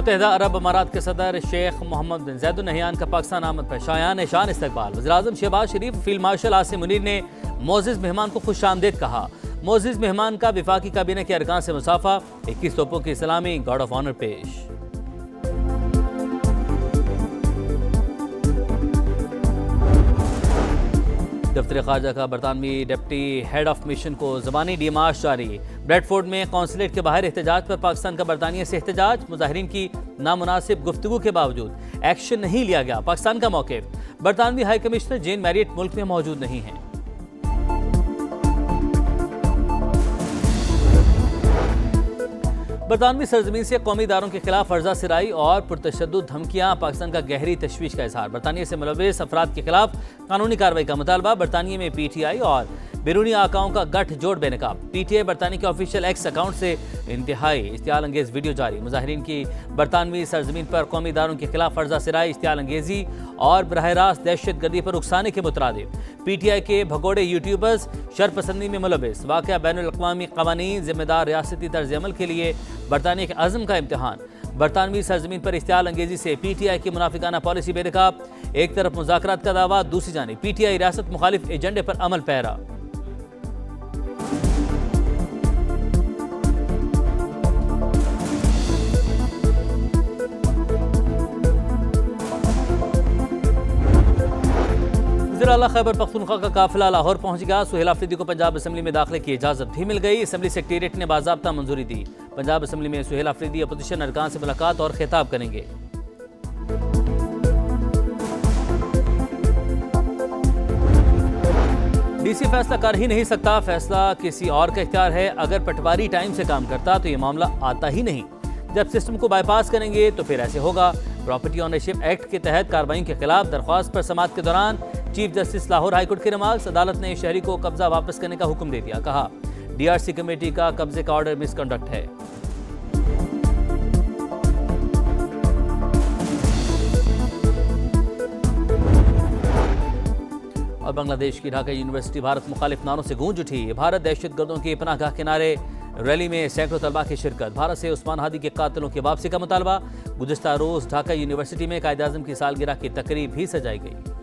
मुत्तहिदा अरब अमारात के सदर शेख मोहम्मद बिन ज़ैद अल नहयान का पाकिस्तान आमद पर शायान शान इस्तकबाल। वज़ीर-ए-आज़म शहबाज शरीफ, फील्ड मार्शल आसिम मुनीर ने मोअज़्ज़िज़ मेहमान को खुशामदीद कहा। मोअज़्ज़िज़ मेहमान का विफाकी काबीना के अरकान से मुसाफा, 21 तोपों की सलामी, गार्ड ऑफ ऑनर पेश। दफ्तर खारजा का बरतानवी डिप्टी हेड ऑफ मिशन को ज़बानी डीमार्च जारी। ब्रेडफोर्ड में कौंसलेट के बाहर एहतजाज पर पाकिस्तान का बरतानिया से एहतजाज। मुजाहिरीन की नामुनासिब गुफ्तगू के बावजूद एक्शन नहीं लिया गया। पाकिस्तान का मौक़िफ़, बरतानवी हाई कमिश्नर जेन मैरियट मुल्क में मौजूद नहीं हैं। बरतानवी सरजमीन से कौमी इदारों के खिलाफ फर्जा सिराई और पुरतशद्दुद धमकियां, पाकिस्तान का गहरी तशवीश का इजहार। बरतानिया से मुलव्वस अफराद के खिलाफ कानूनी कार्रवाई का मुतालबा। बरतानिया में PTI और बैरूनी आकाओं का गठजोड़ बेनकाब। PTI बरतानिया के ऑफिशियल एक्स अकाउंट से इंतहाई इश्तियाल अंगेज वीडियो जारी। मुजाहिरीन की बरतानवी सरजमीन पर कौमी इदारों के खिलाफ फर्जा सिराई, इश्तियाल अंगेजी और बराह रास्त दहशत गर्दी पर उकसाने के मुतरादिफ। PTI के भगोड़े यूट्यूबर्स शरपसंदी में मुलव्वस। वाक़या बैनुल अक़वामी क़वानीन, जिम्मेदार रियासती तर्ज अमल के लिए बरतानिया के अज़्म का इम्तिहान। बरतानवी सरजमीन पर इश्तियाल अंगेजी से PTI की मुनाफिकाना पॉलिसी बेनकाब। एक तरफ मुज़ाकरात का दावा, दूसरी जानिब PTI रियासत मुखालिफ एजेंडे पर अमल पैरा। ज़िला खैबर पख्तूनख्वा का काफिला लाहौर पहुंच गया। सुहेल आफरीदी को पंजाब असम्बली में दाखिले की इजाज़त भी मिल गई। असम्बली सेक्रेटेरिएट ने बाज़ाब्ता मंजूरी दी। पंजाब असम्बली में सुहेल आफरीदी अपोजिशन अरकान से मुलाकात और खिताब करेंगे। DC फैसला कर ही नहीं सकता, फैसला किसी और का इख्तियार है। अगर पटवारी टाइम से काम करता तो ये मामला आता ही नहीं। जब सिस्टम को बाईपास करेंगे तो फिर ऐसे होगा। प्रॉपर्टी ऑनरशिप एक्ट के तहत कार्रवाइयों के खिलाफ दरख्वास्त पर समाअत के दौरान चीफ जस्टिस लाहौर हाईकोर्ट के रिमार्क्स। अदालत ने शहरी को कब्जा वापस करने का हुक्म दे दिया। कहा, DRC कमेटी का कब्जे का ऑर्डर मिसकंडक्ट है। और बांग्लादेश की ढाका यूनिवर्सिटी भारत मुखालिफ नारों से गूंज उठी। भारत दहशतगर्दों के पनाहगाह किनारे रैली में सैकड़ों तलबा की शिरकत। भारत से उस्मान हादी के कातिलों की वापसी का मुतालबा। गुज़िश्ता रोज ढाका यूनिवर्सिटी में कायद आज़म की सालगिरह की तकरीब भी सजाई गई।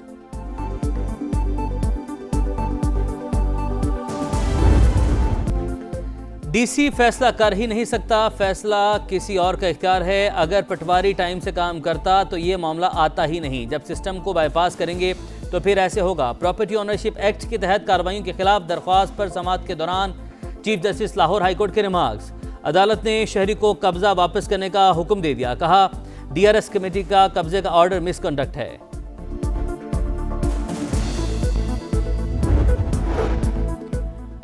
DC फैसला कर ही नहीं सकता, फैसला किसी और का इख्तियार है। अगर पटवारी टाइम से काम करता तो ये मामला आता ही नहीं। जब सिस्टम को बाईपास करेंगे तो फिर ऐसे होगा। प्रॉपर्टी ऑनरशिप एक्ट के तहत कार्रवाइयों के खिलाफ दरख्वास्त पर समाअत के दौरान चीफ जस्टिस लाहौर हाईकोर्ट के रिमार्क्स। अदालत ने शहरी को कब्जा वापस करने का हुक्म दे दिया। कहा, DRS कमेटी का कब्जे का ऑर्डर मिसकंडक्ट है।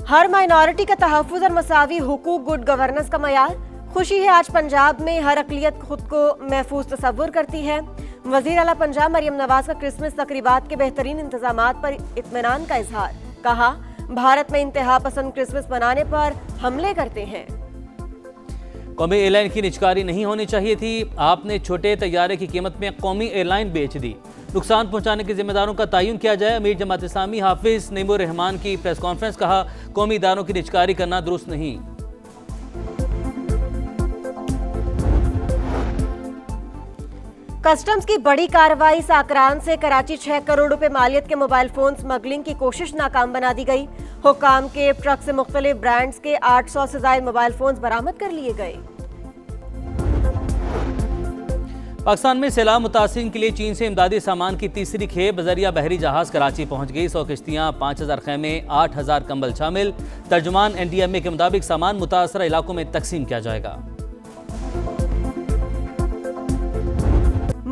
हर माइनॉरिटी का तहफ़्फ़ुज़ और मसावी हुकूक गुड गवर्नेंस का मयार। खुशी है आज पंजाब में हर अक़लियत खुद को महफूज तसव्वुर करती है। वज़ीर आला पंजाब मरियम नवाज का क्रिसमस तक़रीबात के बेहतरीन इंतज़ामात पर इत्मीनान का इजहार। कहा, भारत में इंतहा पसंद क्रिसमस मनाने पर हमले करते हैं। कौमी एयरलाइन की निजकारी नहीं होनी चाहिए थी। आपने छोटे तैयारे की कीमत में कौमी एयरलाइन बेच दी। नुकसान पहुंचाने के जिम्मेदारों का तयन किया जाए। अमीर जमात इस्लामी हाफिज नईमुर रहमान की प्रेस कॉन्फ्रेंस। कहा, कौमी इदारों की निजकारी करना दुरुस्त नहीं। कस्टम्स की बड़ी कार्रवाई। साकरान से कराची 6 करोड़ रुपए मालियत के मोबाइल फोन स्मगलिंग की कोशिश नाकाम बना दी गई। हुक्काम के ट्रक से मुख्तलिफ ब्रांड्स के 800 से ज्यादा मोबाइल फोन बरामद कर लिए गए। पाकिस्तान में सैलाब मुतासिरीन के लिए चीन से इमदादी सामान की तीसरी खेप बजरिया बहरी जहाज कराची पहुंच गई। 100 किश्तियां, 5000 खैमे, 8000 कंबल शामिल। तर्जुमान NDMA के मुताबिक सामान मुतासरा इलाकों में तकसीम किया जाएगा।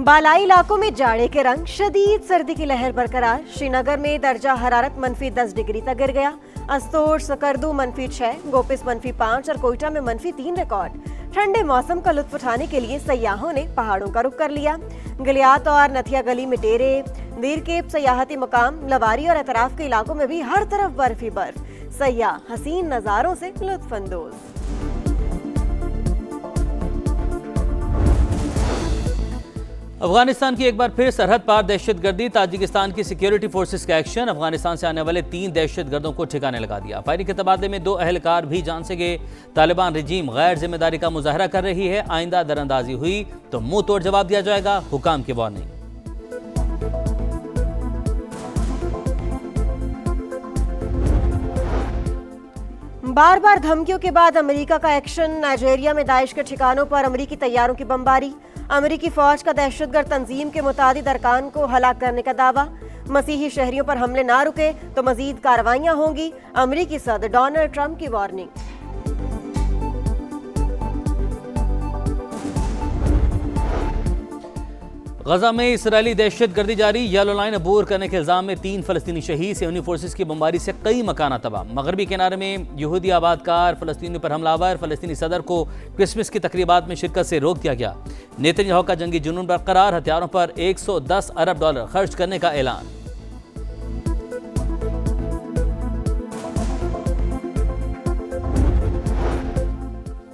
बालाई इलाकों में जाड़े के रंग, शदीद सर्दी की लहर बरकरार। श्रीनगर में दर्जा हरारत -10 डिग्री तक गिर गया। अस्तोर, सकरदू -6, गोपिस -5 और कोयटा में -3 रिकॉर्ड। ठंडे मौसम का लुत्फ उठाने के लिए सयाहों ने पहाड़ों का रुख कर लिया। गलियात और नथिया गली में डेरे, दीर के सयाहती मुकाम, लवारी और अतराफ के इलाकों में भी हर तरफ बर्फ ही बर्फ। सयाह हसीन नज़ारों से लुत्फ अंदोज। अफगानिस्तान की एक बार फिर सरहद पार दहशतगर्दी, ताजिकिस्तान की सिक्योरिटी फोर्सेस का एक्शन, अफगानिस्तान से आने वाले 3 दहशतगर्दों को ठिकाने लगा दिया। फायरिंग के तबादले में 2 अहलकार भी जान से गए। तालिबान रजीम गैर जिम्मेदारी का मुजाहरा कर रही है। आइंदा दरअंदाजी हुई तो मुंह तोड़ जवाब दिया जाएगा, हुकाम की वार्निंग। बार बार धमकियों के बाद अमेरिका का एक्शन, नाइजीरिया में दाइश के ठिकानों पर अमेरिकी तैयारों की बमबारी, अमेरिकी फौज का दहशतगर्द तंजीम के मुतादिद अरकान को हलाक करने का दावा, मसीही शहरियों पर हमले ना रुके तो मजीद कार्रवाइयां होंगी, अमेरिकी सदर डोनाल्ड ट्रंप की वार्निंग। गजा में इसराइली दहशतगर्दी जारी, येलो लाइन अबूर करने के इल्जाम में 3 फलस्तीनी शहीद, सेहूनी फोर्सेस की बमबारी से कई मकाना तबाह। मगरबी किनारे में यहूदी आबादकार फलस्तीनियों पर हमलावर, फलस्तीनी सदर को क्रिसमस की तकरीबात में शिरकत से रोक दिया गया। नेतन्याहू का जंगी जुनून बरकरार, हथियारों पर $110 अरब खर्च करने का ऐलान।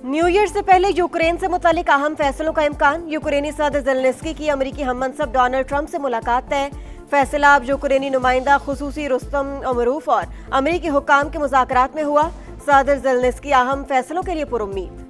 न्यू ईयर से पहले यूक्रेन से मुतालिक अहम फैसलों का इम्कान, यूक्रेनी सदर ज़ेलेंस्की की अमेरिकी हममनसब डोनाल्ड ट्रंप से मुलाकात तय। फैसला अब यूक्रेनी नुमाइंदा खुसूसी रुस्तम अमरूफ और अमेरिकी हुक्काम के मुज़ाकरात में हुआ। सदर ज़ेलेंस्की अहम फैसलों के लिए पुरुम्मीद।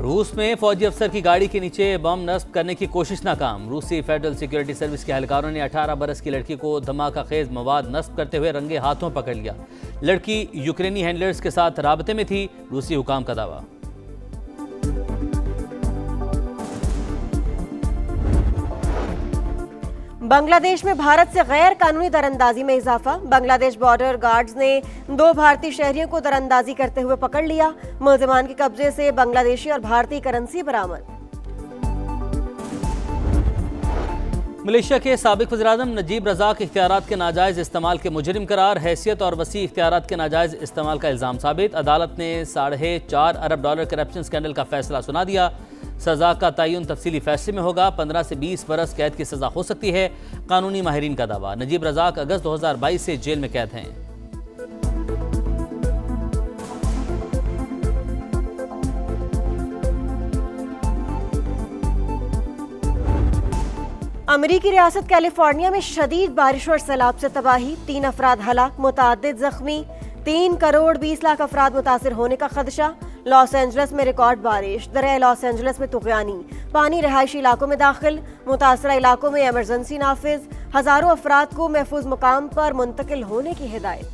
रूस में फौजी अफसर की गाड़ी के नीचे बम नस्ब करने की कोशिश नाकाम। रूसी फेडरल सिक्योरिटी सर्विस के एहलकारों ने 18 बरस की लड़की को धमाका खेज मवाद नस्ब करते हुए रंगे हाथों पकड़ लिया। लड़की यूक्रेनी हैंडलर्स के साथ राबते में थी, रूसी हुकाम का दावा। बांग्लादेश में भारत से गैर कानूनी दरअंदाजी में इजाफा, बांग्लादेश बॉर्डर गार्ड्स ने 2 भारतीय शहरियों को दरअंदाजी करते हुए पकड़ लिया। मुलजिमान के कब्जे से बांग्लादेशी और भारतीय करेंसी बरामद। मलेशिया के साबिक वज़ीर-ए-आज़म नजीब रज़ाक इख्तियारात के नाजायज़ इस्तेमाल के मुजरिम करार, हैसियत और वसी इख्तियारात के नाजायज़ इस्तेमाल का इल्ज़ाम साबित। अदालत ने $4.5 अरब करप्शन स्कैंडल का फैसला सुना दिया। सज़ा का तयन तफसीली फैसले में होगा। 15 से 20 बरस कैद की सज़ा हो सकती है, कानूनी माहिरीन का दावा। नजीब रज़ाक अगस्त 2022 से जेल में कैद हैं। अमेरिकी रियासत कैलिफोर्निया में शदीद बारिश और सैलाब से तबाही, 3 अफराद हलाक, मुतादिद जख्मी, 3 करोड़ 20 लाख अफराद मुतासिर होने का खदशा। लॉस एंजल्स में रिकॉर्ड बारिश, दरिया लॉस एंजल्स में तुग़यानी, पानी रहायशी इलाकों में दाखिल, मुतासरा इलाकों में इमरजेंसी नाफिज, हजारों अफराद को महफूज मुकाम पर मुंतकिल होने की हिदायत।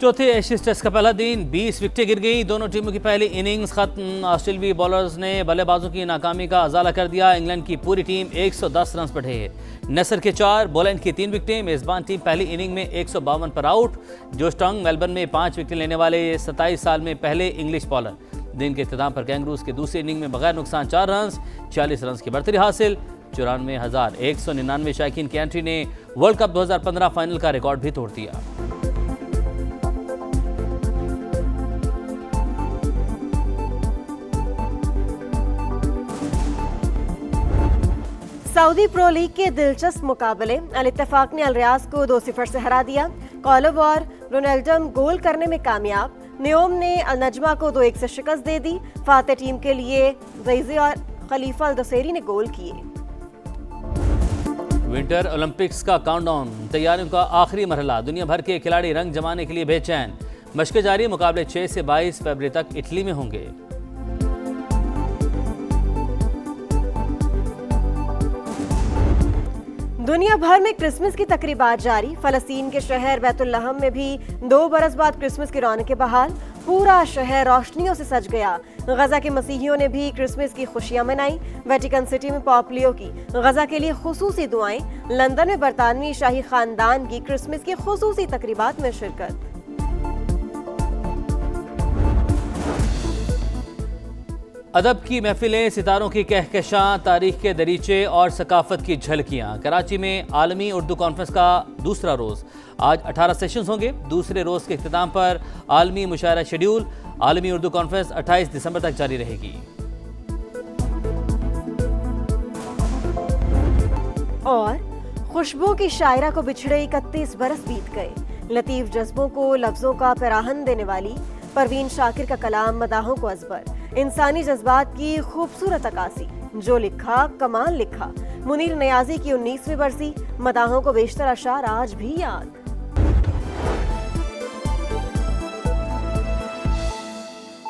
चौथे एशेज टेस्ट का पहला दिन 20 विकेटें गिर गई, दोनों टीमों की पहली इनिंग्स खत्म। ऑस्ट्रेलियाई बॉलर्स ने बल्लेबाजों की नाकामी का अजाला कर दिया। इंग्लैंड की पूरी टीम 110 रन पर है। नसर के 4, बोलैंड की 3 विकेटें। मेजबान टीम पहली इनिंग में 152 पर आउट। जो स्टोंग मेलबर्न में 5 विकेट लेने वाले 27 साल में पहले इंग्लिश बॉलर। दिन के इख्तिताम पर कैंगरूज के दूसरी इनिंग में बगैर नुकसान 4 रन, 46 रन की बढ़तरी हासिल। 94,199 शायकीन की एंट्री ने वर्ल्ड कप 2015 फाइनल का रिकॉर्ड भी तोड़ दिया। सऊदी प्रो लीग के दिलचस्प मुकाबले, अल इत्तेफाक ने अल रियाज को 2-0 से हरा दिया। कॉलब और रोनाल्डम गोल करने में कामयाब। न्योम ने अल नजमा को 2-1 से शिकस्त दे दी। फाते टीम के लिए ज़ैज़े और खलीफा अल दसेरी ने गोल किए। विंटर ओलंपिक्स का काउंटडाउन, तैयारियों का आखिरी मरहला। दुनिया भर के खिलाड़ी रंग जमाने के लिए बेचैन। मशक़ें जारी, मुकाबले 6 से 22 फरवरी तक इटली में होंगे। दुनिया भर में क्रिसमस की तकरीबात जारी। फलस्तीन के शहर बैतुल्लहम में भी 2 बरस बाद क्रिसमस की रौनकें बहाल। पूरा शहर रोशनियों से सज गया। गजा के मसीहियों ने भी क्रिसमस की खुशियां मनाई। वेटिकन सिटी में पॉप लियो की गजा के लिए खुसूसी दुआएं। लंदन में बरतानवी शाही खानदान की क्रिसमस की खुसूसी तकरीबात में शिरकत। अदब की महफिलें, सितारों की कहकशां, तारीख के दरीचे और सकाफत की झलकियां। कराची में आलमी उर्दू कॉन्फ्रेंस का दूसरा रोज़। आज 18 सेशंस होंगे। दूसरे रोज़ के इख्तिताम पर आलमी मुशायरा शेड्यूल। आलमी उर्दू कॉन्फ्रेंस 28 दिसंबर तक जारी रहेगी। और खुशबू की शायरा को बिछड़े 31 बरस बीत गए। लतीफ जज्बों को लफ्जों का पैराहन देने वाली परवीन शाकिर का कलाम मदाहों को अजबर, इंसानी जज्बात की खूबसूरत अक्कासी, जो लिखा कमाल लिखा। मुनीर नियाजी की 19वीं बरसी, मदाहों को बेशतर अशार आज भी याद।